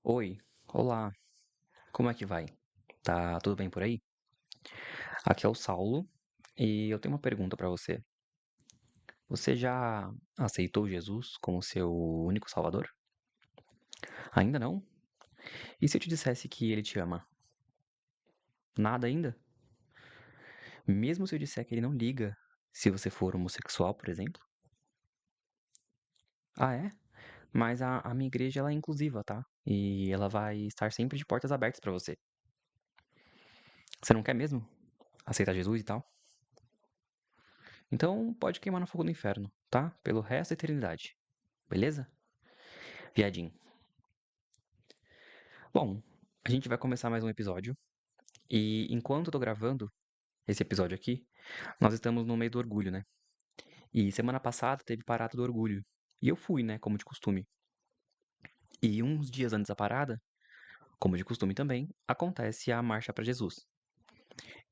Oi, olá, como é que vai? Tá tudo bem por aí? Aqui é o Saulo e eu tenho uma pergunta pra você. Você já aceitou Jesus como seu único salvador? Ainda não? E se eu te dissesse que ele te ama? Nada ainda? Mesmo se eu disser que ele não liga se você for homossexual, por exemplo? Ah, é? Mas a minha igreja ela é inclusiva, tá? E ela vai estar sempre de portas abertas pra você. Você não quer mesmo aceitar Jesus e tal? Então pode queimar no fogo do inferno, tá? Pelo resto da eternidade. Beleza? Viadinho. Bom, a gente vai começar mais um episódio. E enquanto eu tô gravando esse episódio aqui, nós estamos no meio do orgulho, né? E semana passada teve parada do orgulho. E eu fui, né? Como de costume. E uns dias antes da parada, como de costume também, acontece a Marcha para Jesus.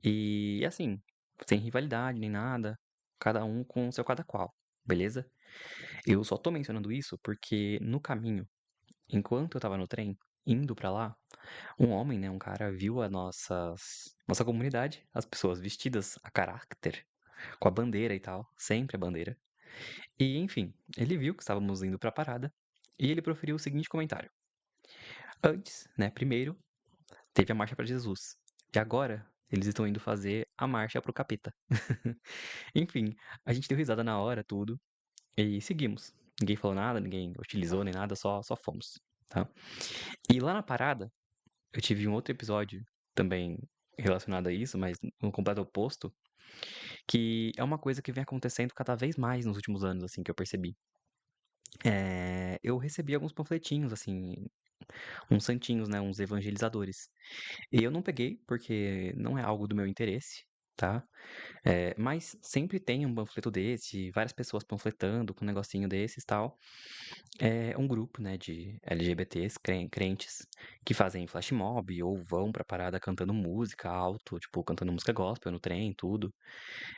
E assim, sem rivalidade nem nada, cada um com o seu cada qual, beleza? Eu só tô mencionando isso porque no caminho, enquanto eu tava no trem, indo pra lá, um homem, né, um cara viu a nossa comunidade, as pessoas vestidas a caráter, com a bandeira e tal, sempre a bandeira. E enfim, ele viu que estávamos indo pra parada e ele proferiu o seguinte comentário: Antes, né, primeiro teve a marcha pra Jesus. E agora eles estão indo fazer a marcha pro capeta. Enfim, a gente deu risada na hora, tudo, e seguimos. Ninguém falou nada, ninguém utilizou nem nada, só fomos, tá? E lá na parada, eu tive um outro episódio também relacionado a isso, mas no completo oposto, que é uma coisa que vem acontecendo cada vez mais nos últimos anos, assim, que eu percebi. Eu recebi alguns panfletinhos, assim, uns santinhos, né, uns evangelizadores. E eu não peguei porque não é algo do meu interesse, tá? Mas sempre tem um panfleto desse, várias pessoas panfletando com um negocinho desses e tal. É um grupo, né, de LGBTs, crentes, que fazem flash mob ou vão pra parada cantando música alto, tipo, cantando música gospel no trem, tudo,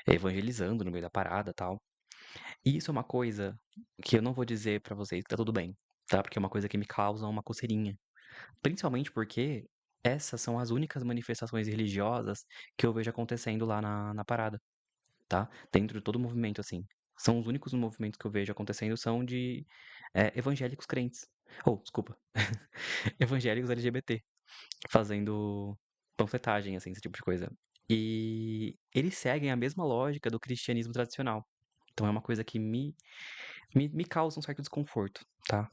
evangelizando no meio da parada e tal. E isso é uma coisa que eu não vou dizer pra vocês que tá tudo bem, tá? Porque é uma coisa que me causa uma coceirinha. Principalmente porque essas são as únicas manifestações religiosas que eu vejo acontecendo lá na parada, tá? Dentro de todo o movimento, assim. São os únicos movimentos que eu vejo acontecendo são de evangélicos crentes. Ou, desculpa, evangélicos LGBT fazendo panfletagem, assim, esse tipo de coisa. E eles seguem a mesma lógica do cristianismo tradicional. Então é uma coisa que me causa um certo desconforto, tá?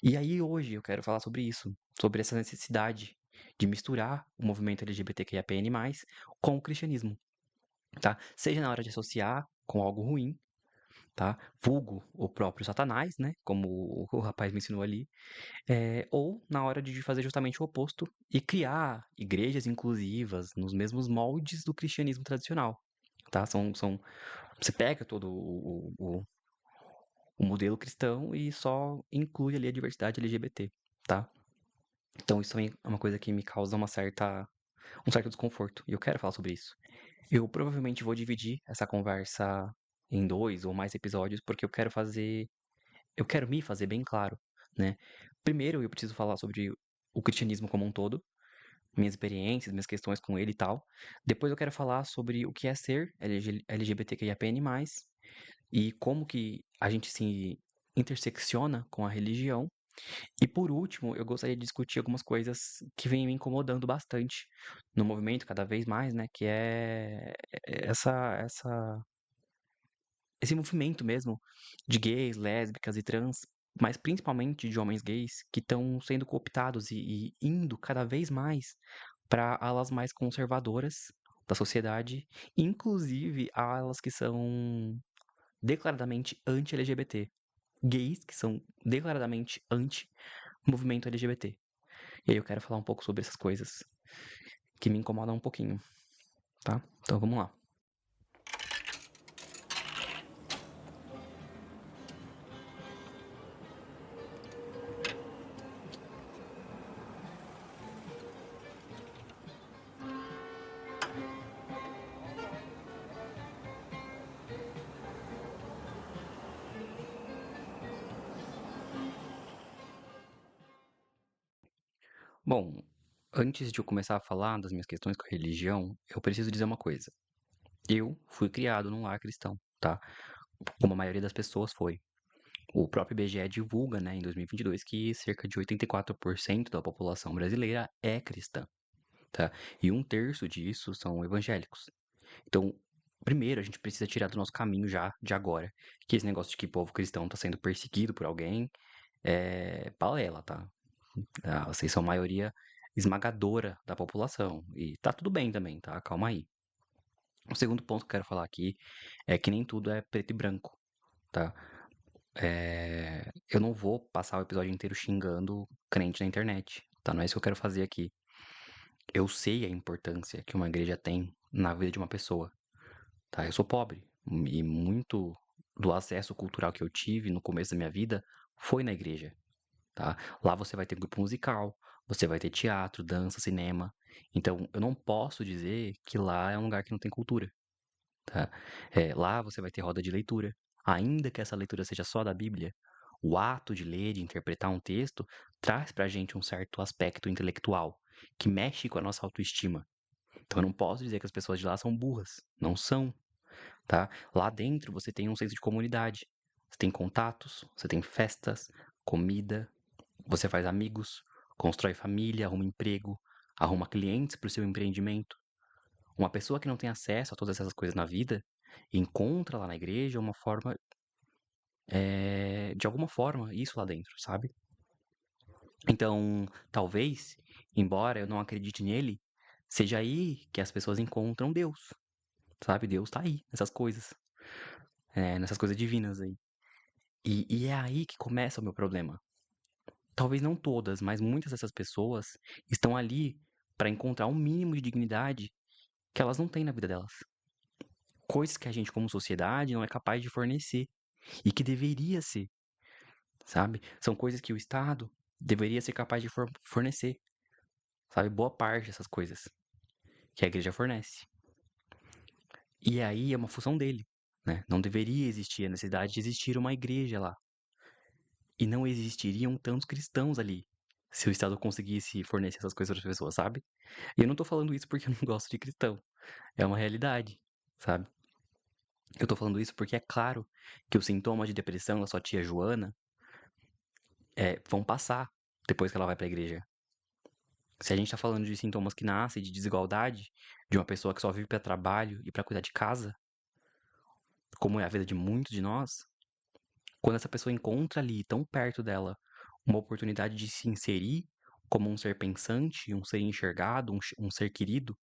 E aí hoje eu quero falar sobre isso, sobre essa necessidade de misturar o movimento LGBTQIAPN+, com o cristianismo, tá? Seja na hora de associar com algo ruim, tá? Vulgo o próprio Satanás, né? Como o rapaz me ensinou ali, ou na hora de fazer justamente o oposto e criar igrejas inclusivas nos mesmos moldes do cristianismo tradicional, tá? Você pega todo o modelo cristão e só inclui ali a diversidade LGBT, tá? Então isso também é uma coisa que me causa um certo desconforto, e eu quero falar sobre isso. Eu provavelmente vou dividir essa conversa em 2 ou mais episódios, porque eu quero me fazer bem claro, né. Primeiro eu preciso falar sobre o cristianismo como um todo, minhas experiências, minhas questões com ele e tal. Depois eu quero falar sobre o que é ser LGBTQIAPN+, e como que a gente se intersecciona com a religião. E por último, eu gostaria de discutir algumas coisas que vêm me incomodando bastante no movimento cada vez mais, né, que é essa esse movimento mesmo de gays, lésbicas e trans, mas principalmente de homens gays que estão sendo cooptados e indo cada vez mais para alas mais conservadoras da sociedade, inclusive alas que são declaradamente anti-LGBT, gays que são declaradamente anti-movimento LGBT. E aí eu quero falar um pouco sobre essas coisas que me incomodam um pouquinho, tá? Então vamos lá. Bom, antes de eu começar a falar das minhas questões com a religião, eu preciso dizer uma coisa. Eu fui criado num lar cristão, tá? Como a maioria das pessoas foi. O próprio IBGE divulga, né, em 2022, que cerca de 84% da população brasileira é cristã, tá? E um terço disso são evangélicos. Então, primeiro, a gente precisa tirar do nosso caminho já, de agora, que esse negócio de que o povo cristão está sendo perseguido por alguém é balela, tá? Vocês são maioria esmagadora da população. E tá tudo bem também, tá? Calma aí. O segundo ponto que eu quero falar aqui é que nem tudo é preto e branco, tá? Eu não vou passar o episódio inteiro xingando crente na internet, tá? Não é isso que eu quero fazer aqui. Eu sei a importância que uma igreja tem na vida de uma pessoa, tá? Eu sou pobre e muito do acesso cultural que eu tive no começo da minha vida foi na igreja, tá? Lá você vai ter grupo musical, você vai ter teatro, dança, cinema. Então, eu não posso dizer que lá é um lugar que não tem cultura, tá? Lá você vai ter roda de leitura. Ainda que essa leitura seja só da Bíblia, o ato de ler, de interpretar um texto, traz pra gente um certo aspecto intelectual, que mexe com a nossa autoestima. Então, eu não posso dizer que as pessoas de lá são burras. Não são, tá? Lá dentro você tem um senso de comunidade. Você tem contatos, você tem festas, comida, você faz amigos, constrói família, arruma emprego, arruma clientes para o seu empreendimento. Uma pessoa que não tem acesso a todas essas coisas na vida, encontra lá na igreja uma forma, de alguma forma, isso lá dentro, sabe? Então, talvez, embora eu não acredite nele, seja aí que as pessoas encontram Deus, sabe? Deus tá aí, nessas coisas divinas aí. E é aí que começa o meu problema. Talvez não todas, mas muitas dessas pessoas estão ali para encontrar um mínimo de dignidade que elas não têm na vida delas. Coisas que a gente, como sociedade, não é capaz de fornecer e que deveria ser, sabe? São coisas que o Estado deveria ser capaz de fornecer, sabe? Boa parte dessas coisas que a igreja fornece. E aí é uma função dele, né? Não deveria existir a necessidade de existir uma igreja lá. E não existiriam tantos cristãos ali se o Estado conseguisse fornecer essas coisas para as pessoas, sabe? E eu não tô falando isso porque eu não gosto de cristão. É uma realidade, sabe? Eu tô falando isso porque é claro que os sintomas de depressão da sua tia Joana vão passar depois que ela vai pra igreja. Se a gente tá falando de sintomas que nascem de desigualdade, de uma pessoa que só vive pra trabalho e pra cuidar de casa, como é a vida de muitos de nós, quando essa pessoa encontra ali, tão perto dela, uma oportunidade de se inserir como um ser pensante, um ser enxergado, um ser querido,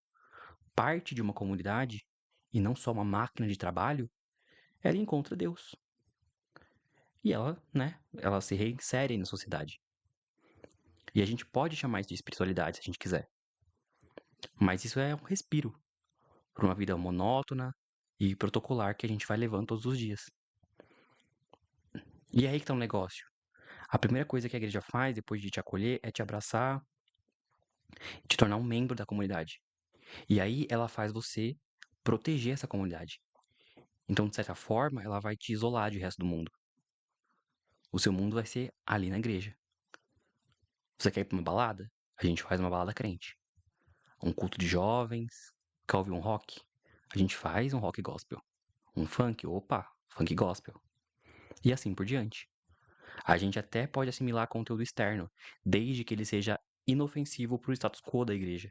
parte de uma comunidade e não só uma máquina de trabalho, ela encontra Deus. E ela, né, ela se reinsere na sociedade. E a gente pode chamar isso de espiritualidade se a gente quiser. Mas isso é um respiro para uma vida monótona e protocolar que a gente vai levando todos os dias. E é aí que tá o negócio. A primeira coisa que a igreja faz depois de te acolher é te abraçar, te tornar um membro da comunidade. E aí ela faz você proteger essa comunidade. Então, de certa forma, ela vai te isolar do resto do mundo. O seu mundo vai ser ali na igreja. Você quer ir pra uma balada? A gente faz uma balada crente. Um culto de jovens, quer ouvir um rock? A gente faz um rock gospel. Um funk? Opa, funk gospel. E assim por diante. A gente até pode assimilar conteúdo externo, desde que ele seja inofensivo para o status quo da igreja.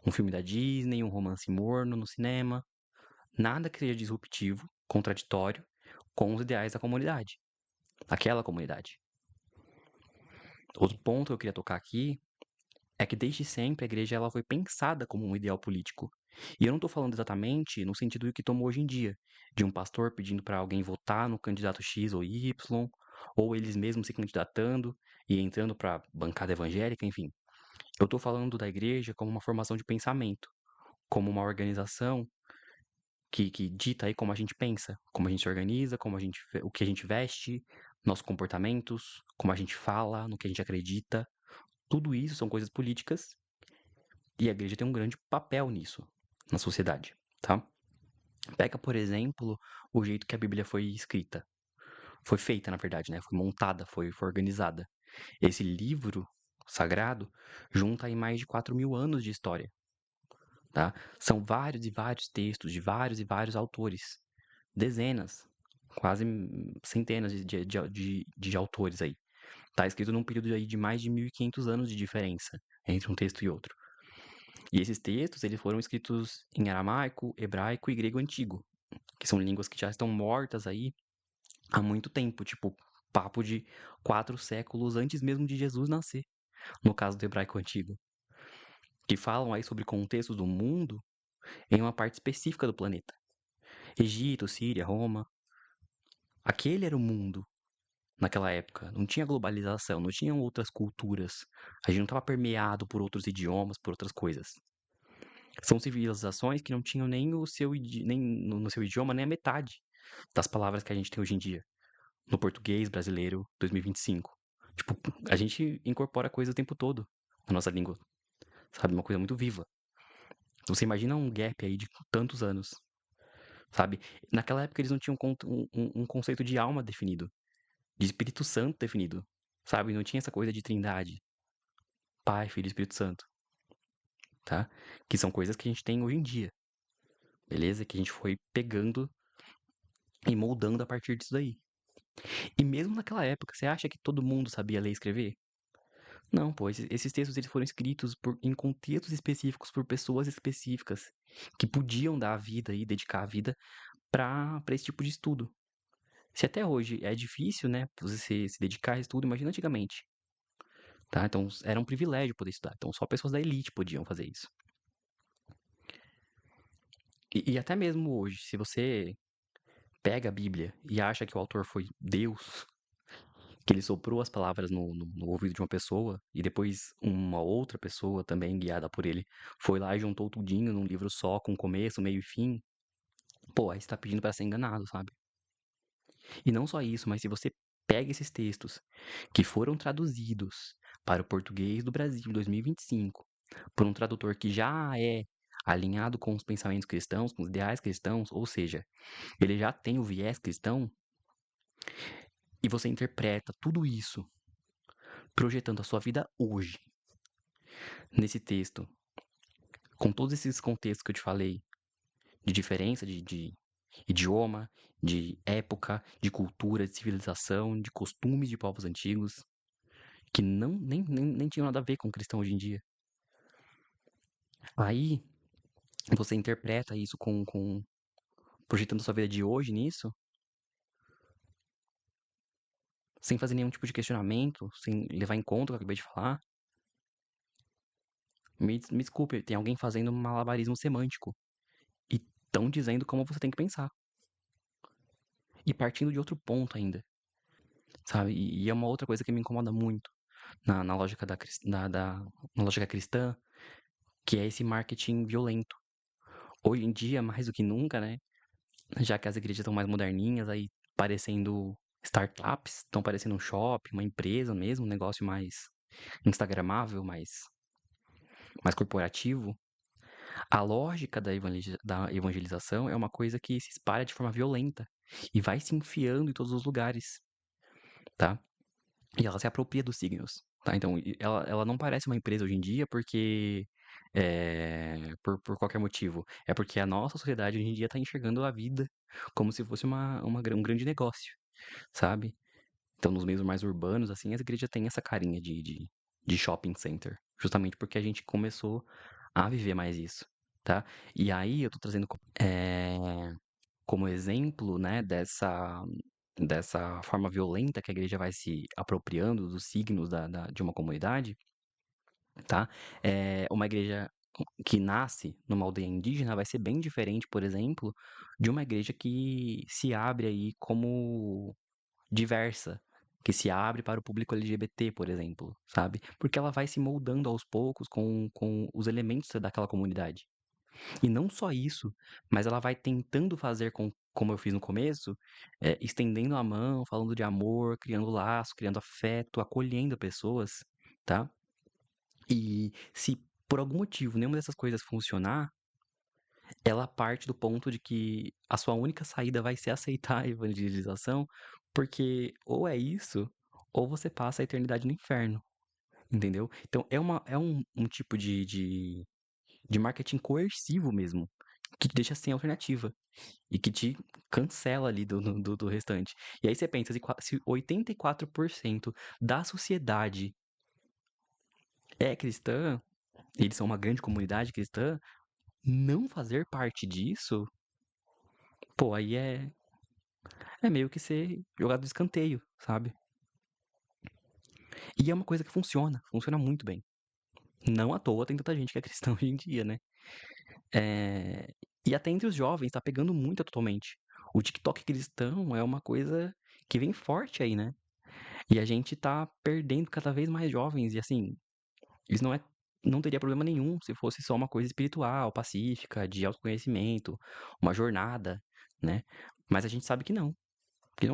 Um filme da Disney, um romance morno no cinema, nada que seja disruptivo, contraditório com os ideais da comunidade, aquela comunidade. Outro ponto que eu queria tocar aqui é que desde sempre a igreja ela foi pensada como um ideal político. E eu não estou falando exatamente no sentido que tomou hoje em dia, de um pastor pedindo para alguém votar no candidato X ou Y, ou eles mesmos se candidatando e entrando para a bancada evangélica, enfim. Eu estou falando da igreja como uma formação de pensamento, como uma organização que dita aí como a gente pensa, como a gente se organiza, o que a gente veste, nossos comportamentos, como a gente fala, no que a gente acredita. Tudo isso são coisas políticas e a igreja tem um grande papel nisso, na sociedade, tá? Pega, por exemplo, o jeito que a Bíblia foi escrita. Foi feita, na verdade, né? Foi montada, foi organizada. Esse livro sagrado, junta aí mais de 4.000 anos de história, tá? São vários e vários textos de vários e vários autores, dezenas, quase centenas de autores aí. Tá escrito num período aí de mais de 1.500 anos de diferença entre um texto e outro. E esses textos, eles foram escritos em aramaico, hebraico e grego antigo, que são línguas que já estão mortas aí há muito tempo, tipo, papo de 4 séculos antes mesmo de Jesus nascer, no caso do hebraico antigo, que falam aí sobre contextos do mundo em uma parte específica do planeta. Egito, Síria, Roma. Aquele era o mundo naquela época. Não tinha globalização, não tinham outras culturas. A gente não estava permeado por outros idiomas, por outras coisas. São civilizações que não tinham nem o seu nem no seu idioma nem a metade das palavras que a gente tem hoje em dia no português brasileiro 2025. Tipo, a gente incorpora coisa o tempo todo na nossa língua, sabe? Uma coisa muito viva. Então, você imagina um gap aí de tantos anos, sabe? Naquela época eles não tinham um conceito de alma definido, de Espírito Santo definido, sabe? Não tinha essa coisa de trindade, Pai, Filho e Espírito Santo, tá? Que são coisas que a gente tem hoje em dia, beleza? Que a gente foi pegando e moldando a partir disso daí. E mesmo naquela época, você acha que todo mundo sabia ler e escrever? Não, pô, esses textos eles foram escritos em contextos específicos por pessoas específicas que podiam dar a vida e dedicar a vida para esse tipo de estudo. Se até hoje é difícil, né, você se dedicar a estudo, imagina antigamente, tá? Então era um privilégio poder estudar. Então só pessoas da elite podiam fazer isso. E até mesmo hoje, se você pega a Bíblia e acha que o autor foi Deus, que ele soprou as palavras no ouvido de uma pessoa e depois uma outra pessoa também guiada por ele foi lá e juntou tudinho num livro só, com começo, meio e fim, pô, aí você tá pedindo pra ser enganado, sabe? E não só isso, mas se você pega esses textos que foram traduzidos para o português do Brasil em 2025 por um tradutor que já é alinhado com os pensamentos cristãos, com os ideais cristãos, ou seja, ele já tem o viés cristão, e você interpreta tudo isso projetando a sua vida hoje nesse texto, com todos esses contextos que eu te falei, de diferença de idioma, de época, de cultura, de civilização, de costumes de povos antigos, que não nem tinham nada a ver com o cristão hoje em dia. Aí você interpreta isso com projetando sua vida de hoje nisso, sem fazer nenhum tipo de questionamento, sem levar em conta o que eu acabei de falar. Me desculpe, tem alguém fazendo um malabarismo semântico e estão dizendo como você tem que pensar. E partindo de outro ponto ainda, sabe? E é uma outra coisa que me incomoda muito na lógica na lógica cristã, que é esse marketing violento. Hoje em dia, mais do que nunca, né? Já que as igrejas estão mais moderninhas, aí parecendo startups, estão parecendo um shopping, uma empresa mesmo, um negócio mais instagramável, mais corporativo. A lógica da evangelização é uma coisa que se espalha de forma violenta e vai se enfiando em todos os lugares, tá? E ela se apropria dos signos, tá? Então, ela não parece uma empresa hoje em dia porque por qualquer motivo. É porque a nossa sociedade hoje em dia está enxergando a vida como se fosse um grande negócio, sabe? Então, nos meios mais urbanos, assim, as igrejas têm essa carinha de shopping center, justamente porque a gente começou a viver mais isso, tá? E aí eu tô trazendo como exemplo, né, dessa forma violenta que a igreja vai se apropriando dos signos de uma comunidade, tá? Uma igreja que nasce numa aldeia indígena vai ser bem diferente, por exemplo, de uma igreja que se abre aí como diversa, que se abre para o público LGBT, por exemplo, sabe? Porque ela vai se moldando aos poucos com os elementos daquela comunidade. E não só isso, mas ela vai tentando fazer como eu fiz no começo, estendendo a mão, falando de amor, criando laço, criando afeto, acolhendo pessoas, tá? E se por algum motivo nenhuma dessas coisas funcionar, ela parte do ponto de que a sua única saída vai ser aceitar a evangelização, porque ou é isso, ou você passa a eternidade no inferno. entendeu? Então é um tipo de marketing coercivo mesmo, que te deixa sem alternativa e que te cancela ali do restante. E aí você pensa, se 84% da sociedade é cristã, eles são uma grande comunidade cristã, não fazer parte disso, pô, aí é meio que ser jogado de escanteio, sabe? E é uma coisa que funciona muito bem. Não à toa tem tanta gente que é cristã hoje em dia, né? É, e até entre os jovens tá pegando muito atualmente. O TikTok cristão é uma coisa que vem forte aí, né? E a gente tá perdendo cada vez mais jovens. E assim, isso não teria problema nenhum se fosse só uma coisa espiritual, pacífica, de autoconhecimento, uma jornada, né? Mas a gente sabe que não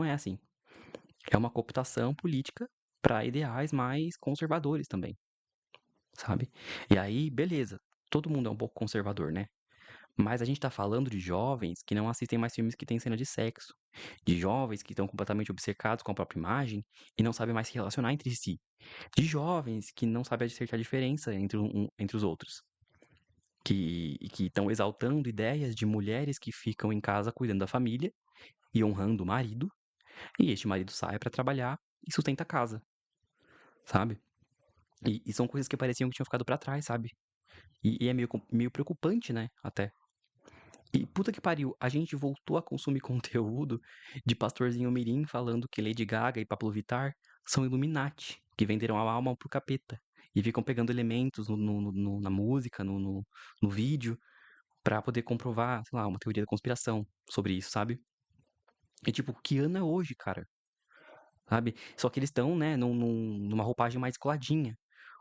é assim. É uma cooptação política para ideais mais conservadores também, sabe? E aí, beleza, todo mundo é um pouco conservador, né? Mas a gente tá falando de jovens que não assistem mais filmes que têm cena de sexo, de jovens que estão completamente obcecados com a própria imagem e não sabem mais se relacionar entre si, de jovens que não sabem discernir a diferença entre os outros, que estão exaltando ideias de mulheres que ficam em casa cuidando da família e honrando o marido, e este marido sai para trabalhar e sustenta a casa, sabe? E são coisas que pareciam que tinham ficado para trás, sabe? E é meio preocupante, né? Até. E puta que pariu, a gente voltou a consumir conteúdo de pastorzinho mirim falando que Lady Gaga e Pablo Vittar são Illuminati, que venderam a alma pro capeta. E ficam pegando elementos na música, no vídeo, pra poder comprovar, sei lá, uma teoria da conspiração sobre isso, sabe? E tipo, que ano é hoje, cara? Sabe? Só que eles estão, né, numa roupagem mais coladinha.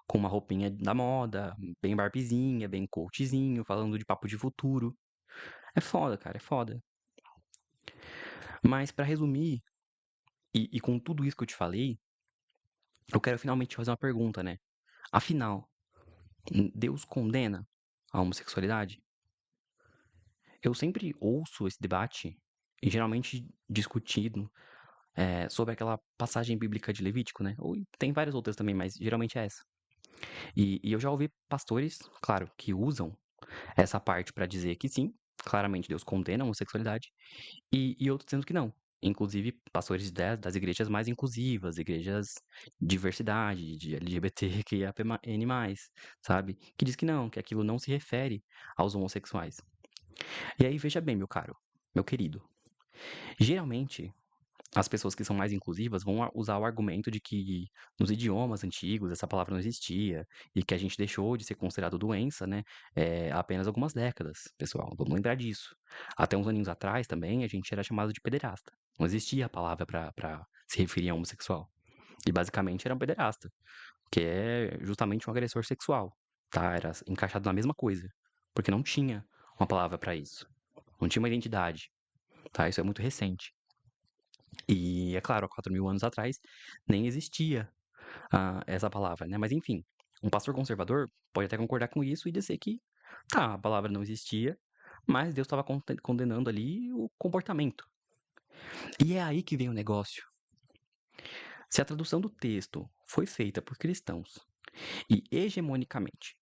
Com uma roupinha da moda, bem barbizinha, bem coachzinho, falando de papo de futuro. É foda, cara, é foda. Mas pra resumir, e com tudo isso que eu te falei, eu quero finalmente te fazer uma pergunta, né? Afinal, Deus condena a homossexualidade? Eu sempre ouço esse debate, e geralmente discutido, sobre aquela passagem bíblica de Levítico, né? Ou tem várias outras também, mas geralmente é essa. E eu já ouvi pastores, claro, que usam essa parte pra dizer que sim, claramente Deus condena a homossexualidade, e outros dizendo que não. Inclusive, pastores das igrejas mais inclusivas, igrejas de diversidade, de LGBTQIAPN+, sabe? Que diz que não, que aquilo não se refere aos homossexuais. E aí, veja bem, meu caro, meu querido. Geralmente, as pessoas que são mais inclusivas vão usar o argumento de que nos idiomas antigos essa palavra não existia e que a gente deixou de ser considerado doença, né, há apenas algumas décadas, pessoal. Vamos lembrar disso. Até uns aninhos atrás também a gente era chamado de pederasta. Não existia a palavra para se referir a homossexual. E basicamente era um pederasta, que é justamente um agressor sexual, tá? Era encaixado na mesma coisa, porque não tinha uma palavra para isso. Não tinha uma identidade, tá? Isso é muito recente. E é claro, há 4.000 anos atrás nem existia essa palavra, né? Mas enfim, um pastor conservador pode até concordar com isso e dizer que, tá, a palavra não existia, mas Deus estava condenando ali o comportamento. E é aí que vem o negócio. Se a tradução do texto foi feita por cristãos e hegemonicamente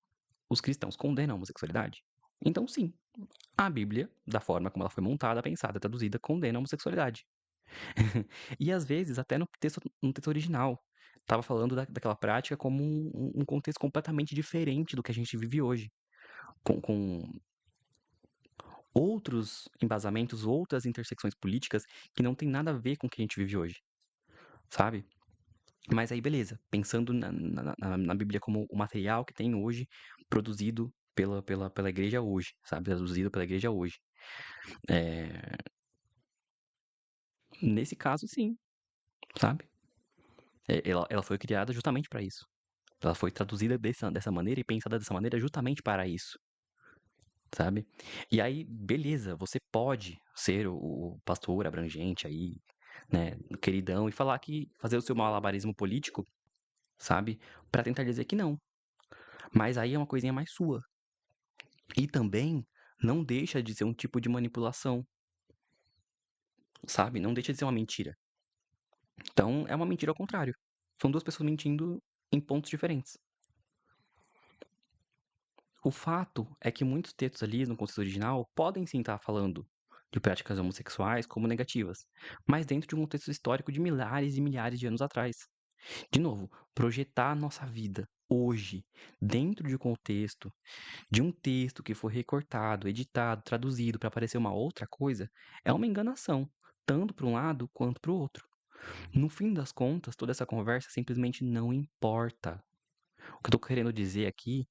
os cristãos condenam a homossexualidade, então sim, a Bíblia, da forma como ela foi montada, pensada, traduzida, condena a homossexualidade. E às vezes, até no texto original, estava falando daquela prática como um contexto completamente diferente do que a gente vive hoje, com outros embasamentos, outras intersecções políticas que não tem nada a ver com o que a gente vive hoje, sabe? Mas aí, beleza, pensando na Bíblia como o material que tem hoje, produzido pela igreja hoje, sabe? Traduzido pela igreja hoje. É, nesse caso, sim, sabe? Ela foi criada justamente para isso. Ela foi traduzida dessa maneira e pensada dessa maneira justamente para isso, sabe? E aí, beleza, você pode ser o pastor abrangente aí, né, queridão, e falar que fazer o seu malabarismo político, sabe? Pra tentar dizer que não. Mas aí é uma coisinha mais sua. E também não deixa de ser um tipo de manipulação, sabe? Não deixa de ser uma mentira. Então é uma mentira ao contrário. São duas pessoas mentindo em pontos diferentes. O fato é que muitos textos ali no contexto original podem sim estar falando de práticas homossexuais como negativas, mas dentro de um contexto histórico de milhares e milhares de anos atrás. De novo, projetar a nossa vida hoje, dentro de um contexto de um texto que foi recortado, editado, traduzido para parecer uma outra coisa, é uma enganação, tanto para um lado quanto para o outro. No fim das contas, toda essa conversa simplesmente não importa. O que eu tô querendo dizer aqui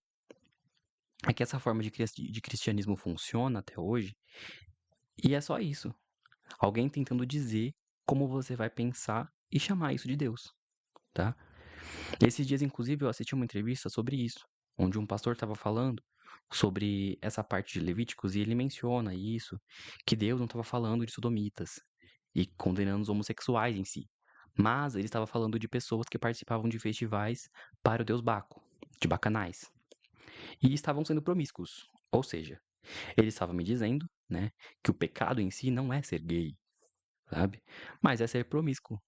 é que essa forma de cristianismo funciona até hoje, e é só isso. Alguém tentando dizer como você vai pensar e chamar isso de Deus, tá? Esses dias, inclusive, eu assisti uma entrevista sobre isso, onde um pastor estava falando sobre essa parte de Levíticos e ele menciona isso, que Deus não estava falando de sodomitas e condenando os homossexuais em si, mas ele estava falando de pessoas que participavam de festivais para o deus Baco, de bacanais, e estavam sendo promíscuos, ou seja, ele estava me dizendo, né, que o pecado em si não é ser gay, sabe? Mas é ser promíscuo.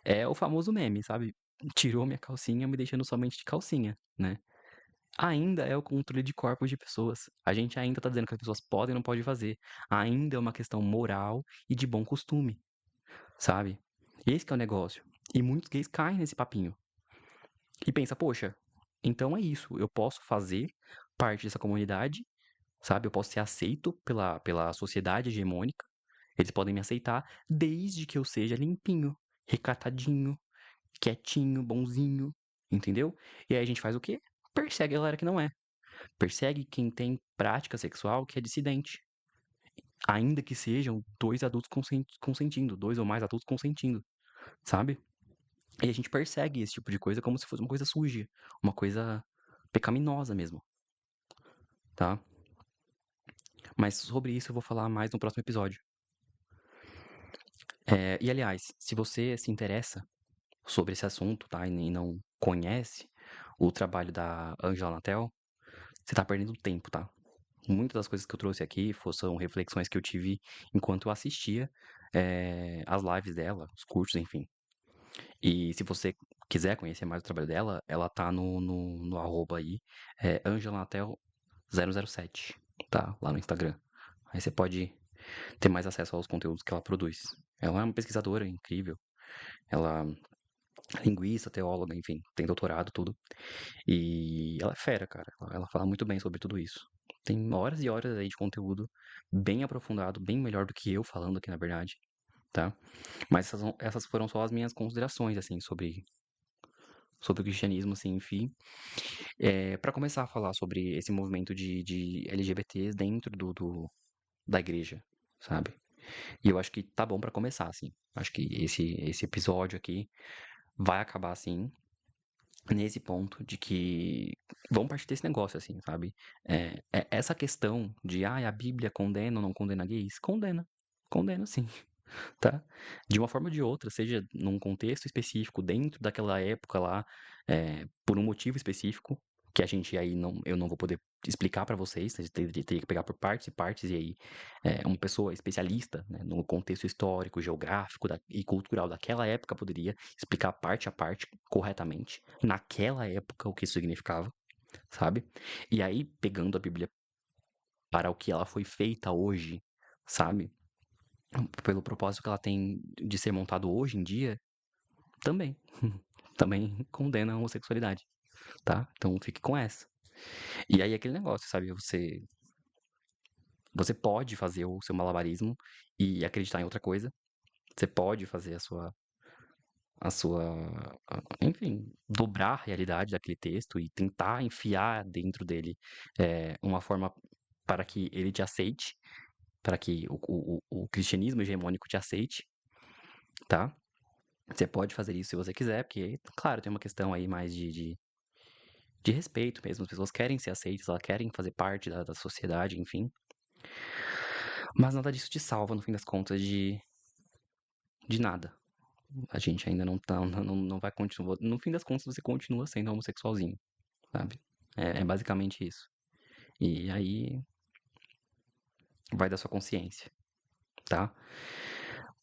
É o famoso meme, sabe? Tirou minha calcinha, me deixando somente de calcinha, né? Ainda é o controle de corpos de pessoas. A gente ainda tá dizendo que as pessoas podem e não podem fazer. Ainda é uma questão moral e de bom costume, sabe? Esse que é o negócio. E muitos gays caem nesse papinho. E pensa, poxa, então é isso. Eu posso fazer parte dessa comunidade, sabe? Eu posso ser aceito pela sociedade hegemônica. Eles podem me aceitar desde que eu seja limpinho, recatadinho, quietinho, bonzinho, entendeu? E aí a gente faz o quê? Persegue a galera que não é. Persegue quem tem prática sexual que é dissidente. Ainda que sejam dois adultos consentindo, dois ou mais adultos consentindo, sabe? E a gente persegue esse tipo de coisa como se fosse uma coisa suja, uma coisa pecaminosa mesmo, tá? Mas sobre isso eu vou falar mais no próximo episódio. E aliás, se você se interessa sobre esse assunto, tá? E não conhece o trabalho da Angela Natel, você tá perdendo tempo, tá? Muitas das coisas que eu trouxe aqui são reflexões que eu tive enquanto eu assistia as lives dela, os cursos, enfim. E se você quiser conhecer mais o trabalho dela, ela tá no arroba aí, AngelaNatel007, tá? Lá no Instagram. Aí você pode ter mais acesso aos conteúdos que ela produz. Ela é uma pesquisadora incrível. Ela é linguista, teóloga, enfim, tem doutorado, tudo. E ela é fera, cara. Ela fala muito bem sobre tudo isso. Tem horas e horas aí de conteúdo bem aprofundado, bem melhor do que eu falando aqui, na verdade, tá? Mas essas foram só as minhas considerações, assim, sobre o cristianismo, assim, enfim. Para começar a falar sobre esse movimento de LGBTs dentro da igreja, sabe? E eu acho que tá bom pra começar, assim. Acho que esse episódio aqui vai acabar, assim, nesse ponto de que vamos partir desse negócio, assim, sabe? Essa questão de, a Bíblia condena ou não condena gays? Condena. Condena, sim, tá? De uma forma ou de outra, seja num contexto específico, dentro daquela época lá, por um motivo específico, que a gente aí não, eu não vou poder explicar pra vocês, a gente teria que pegar por partes e partes, e aí uma pessoa especialista, né, no contexto histórico, geográfico e cultural daquela época poderia explicar parte a parte corretamente, naquela época, o que isso significava, sabe? E aí, pegando a Bíblia para o que ela foi feita hoje, sabe? Pelo propósito que ela tem de ser montado hoje em dia, também. Também condena a homossexualidade, tá? Então fique com essa. E aí aquele negócio, sabe? Você pode fazer o seu malabarismo e acreditar em outra coisa. Você pode fazer enfim, dobrar a realidade daquele texto e tentar enfiar dentro dele uma forma para que ele te aceite, para que o cristianismo hegemônico te aceite, tá? Você pode fazer isso se você quiser, porque, claro, tem uma questão aí mais de respeito mesmo. As pessoas querem ser aceitas, elas querem fazer parte da sociedade, enfim. Mas nada disso te salva, no fim das contas, de nada. A gente ainda não tá, não vai continuar. No fim das contas, você continua sendo homossexualzinho, sabe? É basicamente isso. E aí vai da sua consciência, tá?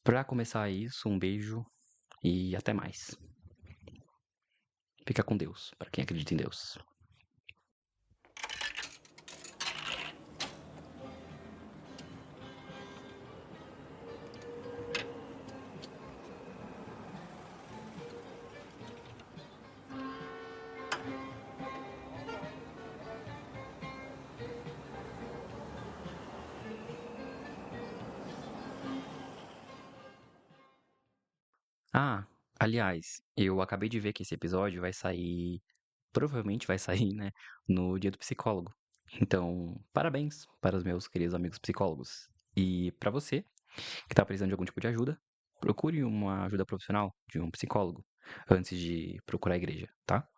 Pra começar isso, um beijo e até mais. Fica com Deus, para quem acredita em Deus. Ah, aliás, eu acabei de ver que esse episódio vai sair, provavelmente vai sair, né, no Dia do Psicólogo. Então, parabéns para os meus queridos amigos psicólogos. E para você que está precisando de algum tipo de ajuda, procure uma ajuda profissional de um psicólogo antes de procurar a igreja, tá?